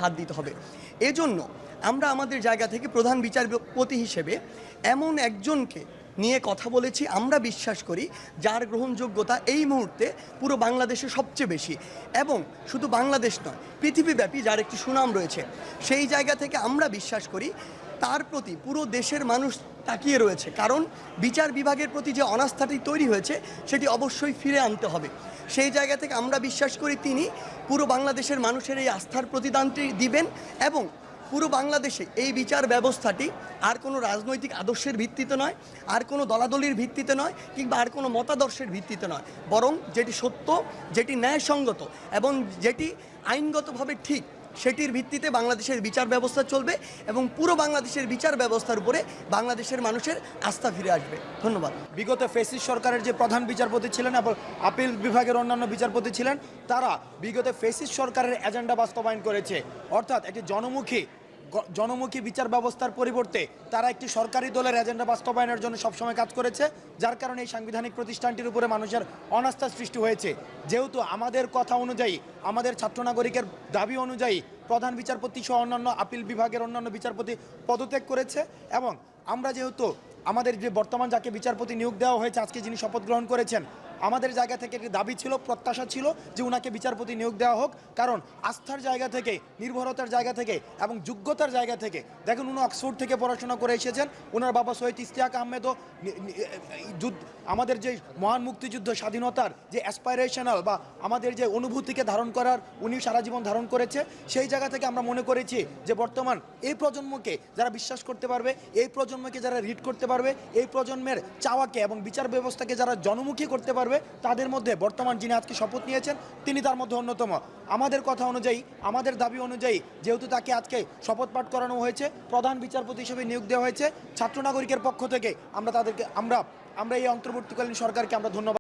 হাত দিতে হবে। এজন্য আমরা আমাদের জায়গা থেকে প্রধান বিচারপতি হিসেবে এমন একজনকে নিয়ে কথা বলেছি, আমরা বিশ্বাস করি যার গ্রহণযোগ্যতা এই মুহূর্তে পুরো বাংলাদেশে সবচেয়ে বেশি, এবং শুধু বাংলাদেশ নয় পৃথিবীব্যাপী যার একটি সুনাম রয়েছে। সেই জায়গা থেকে আমরা বিশ্বাস করি তার প্রতি পুরো দেশের মানুষ তাকিয়ে রয়েছে, কারণ বিচার বিভাগের প্রতি যে অনাস্থাটি তৈরি হয়েছে সেটি অবশ্যই ফিরে আনতে হবে। সেই জায়গা থেকে আমরা বিশ্বাস করি তিনি পুরো বাংলাদেশের মানুষের এই আস্থার প্রতিদানটি দিবেন, এবং পুরো বাংলাদেশে এই বিচার ব্যবস্থাটি আর কোনো রাজনৈতিক আদর্শের ভিত্তিতে নয়, আর কোনো দলাদলির ভিত্তিতে নয়, কিংবা আর কোনো মতাদর্শের ভিত্তিতে নয়, বরং যেটি সত্য, যেটি ন্যায়সঙ্গত এবং যেটি আইনগতভাবে ঠিক, সেটির ভিত্তিতে বাংলাদেশের বিচার ব্যবস্থা চলবে এবং পুরো বাংলাদেশের বিচার ব্যবস্থার উপরে বাংলাদেশের মানুষের আস্থা ফিরে আসবে। ধন্যবাদ। বিগত ফ্যাসিস্ট সরকারের যে প্রধান বিচারপতি ছিলেন এবং আপিল বিভাগের অন্যান্য বিচারপতি ছিলেন, তারা বিগত ফ্যাসিস্ট সরকারের এজেন্ডা বাস্তবায়ন করেছে, অর্থাৎ একটি জনমুখী বিচার ব্যবস্থার পরিবর্তে তারা একটি সরকারি দলের এজেন্ডা বাস্তবায়নের জন্য সবসময় কাজ করেছে, যার কারণে এই সাংবিধানিক প্রতিষ্ঠানটির উপরে মানুষের অনাস্থা সৃষ্টি হয়েছে। যেহেতু আমাদের কথা অনুযায়ী, আমাদের ছাত্র নাগরিকের দাবি অনুযায়ী প্রধান বিচারপতি সহ অন্যান্য আপিল বিভাগের অন্যান্য বিচারপতি পদত্যাগ করেছে, এবং আমরা যেহেতু আমাদের যে বর্তমান যাকে বিচারপতি নিয়োগ দেওয়া হয়েছে, আজকে যিনি শপথ গ্রহণ করেছেন, আমাদের জায়গা থেকে একটি দাবি ছিল, প্রত্যাশা ছিল যে ওনাকে বিচারপতি নিয়োগ দেওয়া হোক, কারণ আস্থার জায়গা থেকে, নির্ভরতার জায়গা থেকে এবং যোগ্যতার জায়গা থেকে, দেখুন উনি অক্সফোর্ড থেকে পড়াশোনা করে এসেছেন, ওনার বাবা শহীদ ইশতিয়াক আহমেদও আমাদের যে মহান মুক্তিযুদ্ধ স্বাধীনতার যে অ্যাসপাইরেশনাল বা আমাদের যে অনুভূতিকে ধারণ করার উনি সারা জীবন ধারণ করেছে। সেই জায়গা থেকে আমরা মনে করেছি যে বর্তমান এই প্রজন্মকে যারা বিশ্বাস করতে পারবে, এই প্রজন্মকে যারা রিড করতে পারবে, এই প্রজন্মের চাওয়াকে এবং বিচার ব্যবস্থাকে যারা জনমুখী করতে পারবে, তাদের মধ্যে বর্তমান যিনি আজকে শপথ নিয়েছেন তিনি তার মধ্যে অন্যতম। আমাদের কথা অনুযায়ী, আমাদের দাবি অনুযায়ী, যেহেতু তাকে আজকে শপথ পাঠ করানো হয়েছে, প্রধান বিচারপতি হিসেবে নিয়োগ দেওয়া হয়েছে, ছাত্র নাগরিকের পক্ষ থেকে আমরা তাদেরকে আমরা এই অন্তর্বর্তীকালীন সরকারকে আমরা ধন্যবাদ।